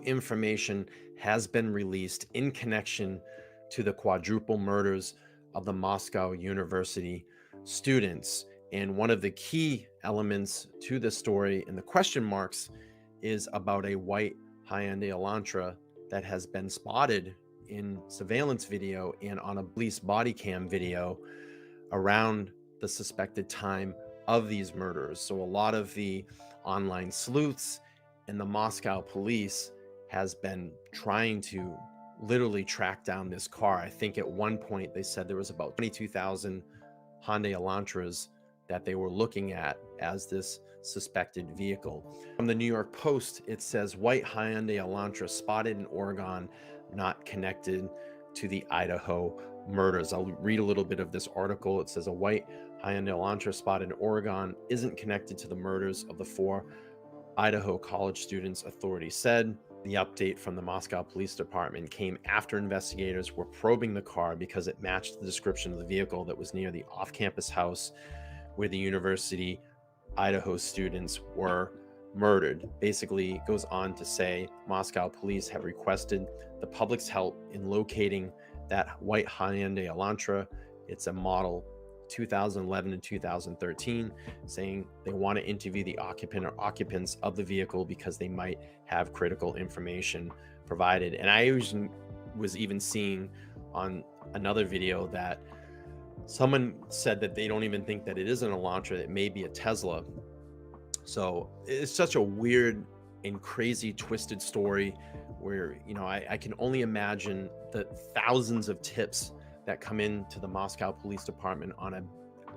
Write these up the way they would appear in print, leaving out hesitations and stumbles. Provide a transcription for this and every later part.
information has been released in connection to the quadruple murders of the Moscow University students. And one of the key elements to this story in the question marks is about a white Hyundai Elantra that has been spotted in surveillance video and on a police body cam video around the suspected time of these murders. So a lot of the online sleuths and the Moscow police has been trying to literally track down this car. I think at one point they said there was about 22,000 Hyundai Elantras that they were looking at as this suspected vehicle. From the New York Post, it says white Hyundai Elantra spotted in Oregon, not connected to the Idaho murders. I'll read a little bit of this article. It says a white Hyundai Elantra spotted in Oregon isn't connected to the murders of the 4 Idaho college students, authorities said. The update from the Moscow Police Department came after investigators were probing the car because it matched the description of the vehicle that was near the off-campus house where the University Idaho students were murdered. Basically, it goes on to say Moscow police have requested the public's help in locating that white Hyundai Elantra. It's a model 2011 and 2013, saying they want to interview the occupant or occupants of the vehicle because they might have critical information provided. And I was even seeing on another video that someone said that they don't even think that it is an Elantra, it may be a Tesla. So it's such a weird and crazy twisted story where, you know, I can only imagine the thousands of tips that come into the Moscow Police Department on an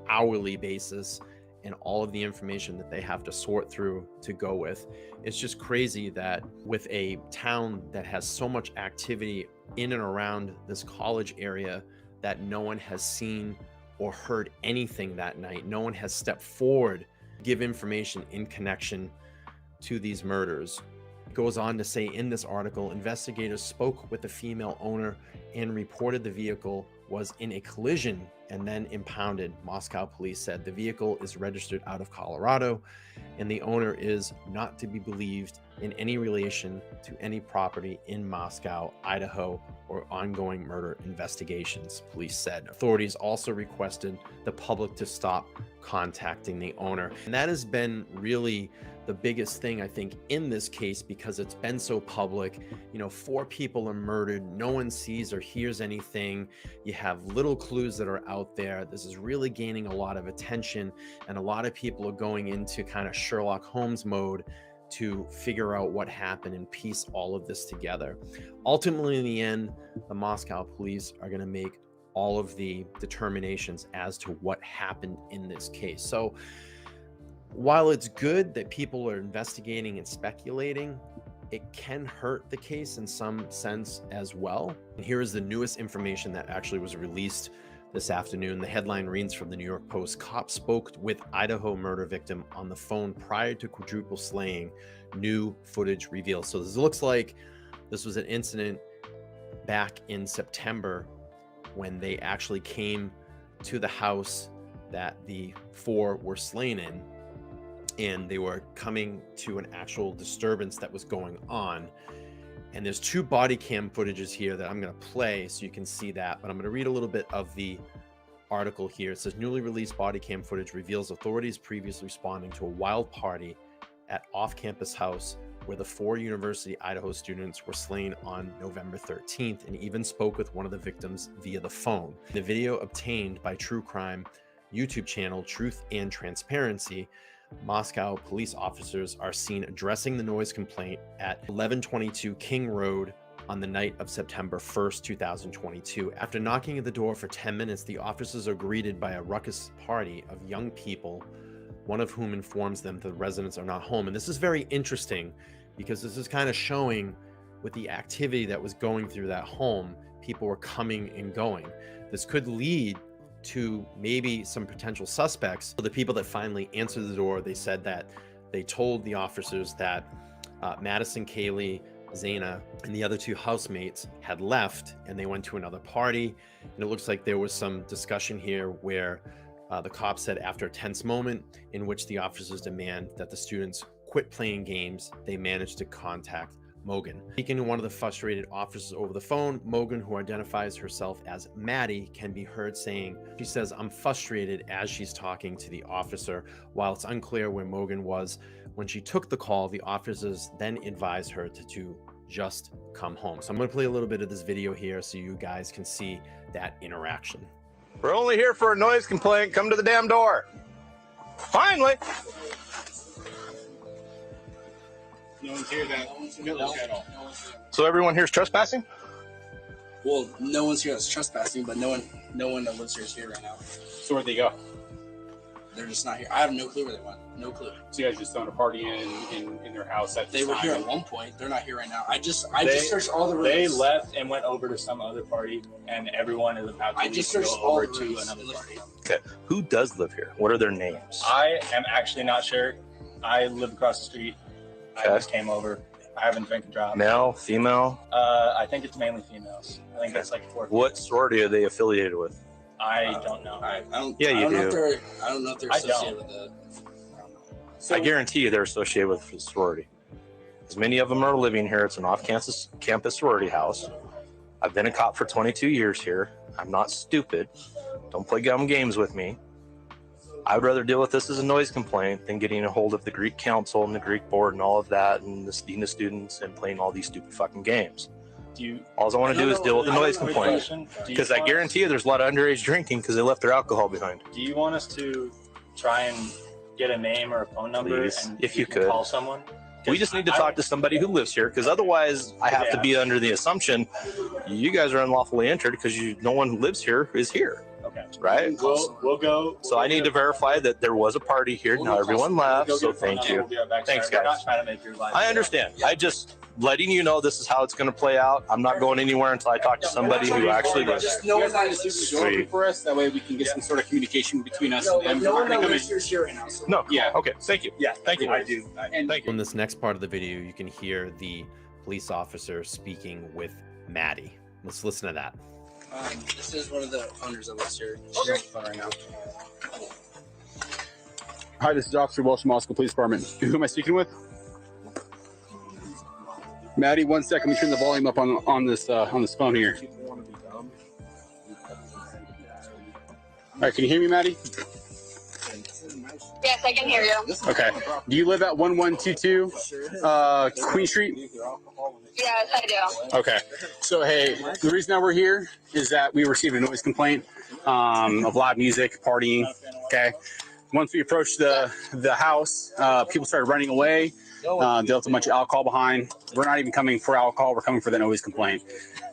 hourly basis and all of the information that they have to sort through to go with. It's just crazy that with a town that has so much activity in and around this college area that no one has seen or heard anything that night. No one has stepped forward to give information in connection to these murders. It goes on to say in this article, investigators spoke with the female owner and reported the vehicle was in a collision and then impounded. Moscow police said the vehicle is registered out of Colorado and the owner is not to be believed in any relation to any property in Moscow, Idaho, or ongoing murder investigations, police said. Authorities also requested the public to stop contacting the owner. And that has been really the biggest thing, I think, in this case, because it's been so public. You know, 4 people are murdered. No one sees or hears anything. You have little clues that are out there. This is really gaining a lot of attention, and a lot of people are going into kind of Sherlock Holmes mode to figure out what happened and piece all of this together. Ultimately, in the end, the Moscow police are going to make all of the determinations as to what happened in this case. So while it's good that people are investigating and speculating, it can hurt the case in some sense as well. And here is the newest information that actually was released this afternoon. The headline reads from the New York Post: cops spoke with Idaho murder victim on the phone prior to quadruple slaying, new footage reveals. So this looks like this was an incident back in September when they actually came to the house that the 4 were slain in, and they were coming to an actual disturbance that was going on. And there's 2 body cam footages here that I'm going to play so you can see that, but I'm going to read a little bit of the article here. It says newly released body cam footage reveals authorities previously responding to a wild party at off-campus house where the 4 University Idaho students were slain on November 13th, and even spoke with one of the victims via the phone. The video obtained by true crime YouTube channel Truth and Transparency, Moscow police officers are seen addressing the noise complaint at 1122 King Road on the night of September 1st, 2022. After knocking at the door for 10 minutes, the officers are greeted by a ruckus party of young people, one of whom informs them that the residents are not home. And this is very interesting because this is kind of showing with the activity that was going through that home, people were coming and going. This could lead to maybe some potential suspects. So the people that finally answered the door, they said that they told the officers that Madison, Kaylee, Zaina, and the other 2 housemates had left and they went to another party. And it looks like there was some discussion here where the cops said after a tense moment in which the officers demand that the students quit playing games, they managed to contact Mogen. Speaking to one of the frustrated officers over the phone, Mogen, who identifies herself as Maddie, can be heard saying, she says, "I'm frustrated," as she's talking to the officer. While it's unclear where Mogen was when she took the call, the officers then advised her to just come home. So I'm going to play a little bit of this video here so you guys can see that interaction. We're only here for a noise complaint. Come to the damn door. Finally. No one's here at all. So everyone here's trespassing? Well, no one's here that's trespassing, but no one that lives here is here right now. So where'd they go? They're just not here. I have no clue where they went. No clue. So you guys just throwing a party in their house at They this were time? here at one point. They're not here right now. I just searched all the rooms. They left and went over to some other party, and everyone is about to go over to another party. Okay. Who does live here? What are their names? I am actually not sure. I live across the street. Okay. I just came over. I haven't drank a drop. Male, female? I think it's mainly females. I think it's like 4. What sorority are they affiliated with? I don't know. I don't Yeah, know you do. I don't know if they're associated with the. I guarantee you they're associated with the sorority. As many of them are living here. It's an off-campus sorority house. I've been a cop for 22 years here. I'm not stupid. Don't play dumb games with me. I would rather deal with this as a noise complaint than getting a hold of the Greek council and the Greek board and all of that and the dean of students and playing all these stupid fucking games. All I want to do is deal with the noise complaint. Because I guarantee you there's a lot of underage drinking because they left their alcohol behind. Do you want us to try and get a name or a phone number? Please, and if you could. Call someone? We just need to talk to somebody who lives here, because otherwise I have to be under the assumption you guys are unlawfully entered because no one who lives here is here. Okay. Right? We'll go. So I need to verify that there was a party here. Now everyone left, so thank you. We'll be right back. Thanks, Sorry, we're guys. not trying to make your life I understand. I just letting you know this is how it's going to play out. I'm not going anywhere until I talk to somebody who actually lives Just here. no one's not Sweet. For us, that way we can get some sort of communication between us No, and them. no We're one gonna that come lives in. here right now. So No. Yeah. Okay. Thank you. Yeah, Thank you. I do. Thank you. In this next part of the video, you can hear the police officer speaking with Maddie. Let's listen to that. This is one of the owners that lives here. She's on the phone right now. Hi, this is Officer Welsh from Moscow Police Department. Who am I speaking with? Maddie, 1 second. Let me turn the volume up on this phone here. All right, can you hear me, Maddie? Yes, I can hear you. Okay. Do you live at 1122 Queen Street? Yes, I do. Okay. So, hey, the reason that we're here is that we received a noise complaint of loud music, partying. Okay. Once we approached the house, people started running away. They left a bunch of alcohol behind. We're not even coming for alcohol. We're coming for the noise complaint.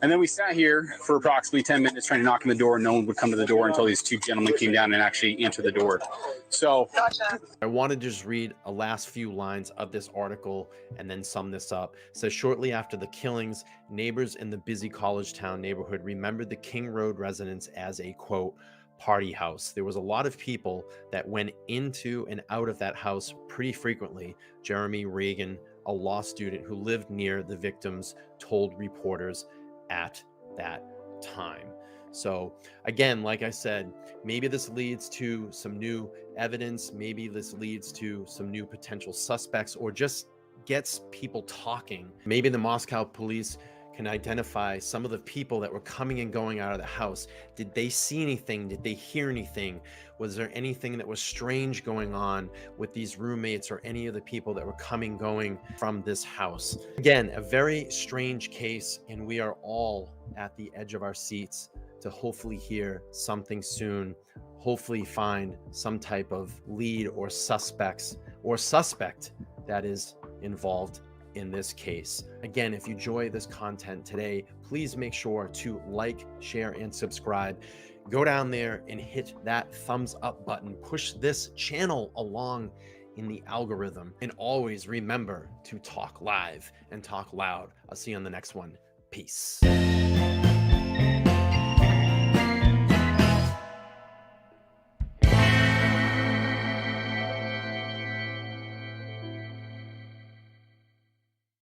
And then we sat here for approximately 10 minutes trying to knock on the door. No one would come to the door until these two gentlemen came down and actually answered the door. So Gotcha. I wanted to just read a last few lines of this article and then sum this up. It says, shortly after the killings, neighbors in the busy college town neighborhood remembered the King Road residence as a, quote, party house. There was a lot of people that went into and out of that house pretty frequently. Jeremy Reagan, a law student who lived near the victims, told reporters at that time. So again, like I said, maybe this leads to some new evidence. Maybe this leads to some new potential suspects, or just gets people talking. Maybe the Moscow police can identify some of the people that were coming and going out of the house. Did they see anything? Did they hear anything? Was there anything that was strange going on with these roommates or any of the people that were coming, going from this house? Again, a very strange case, and we are all at the edge of our seats to hopefully hear something soon, hopefully find some type of lead or suspect that is involved in this case. Again, if you enjoy this content today, please make sure to like, share, and subscribe. Go down there and hit that thumbs up button. Push this channel along in the algorithm. And always remember to talk live and talk loud. I'll see you on the next one. Peace.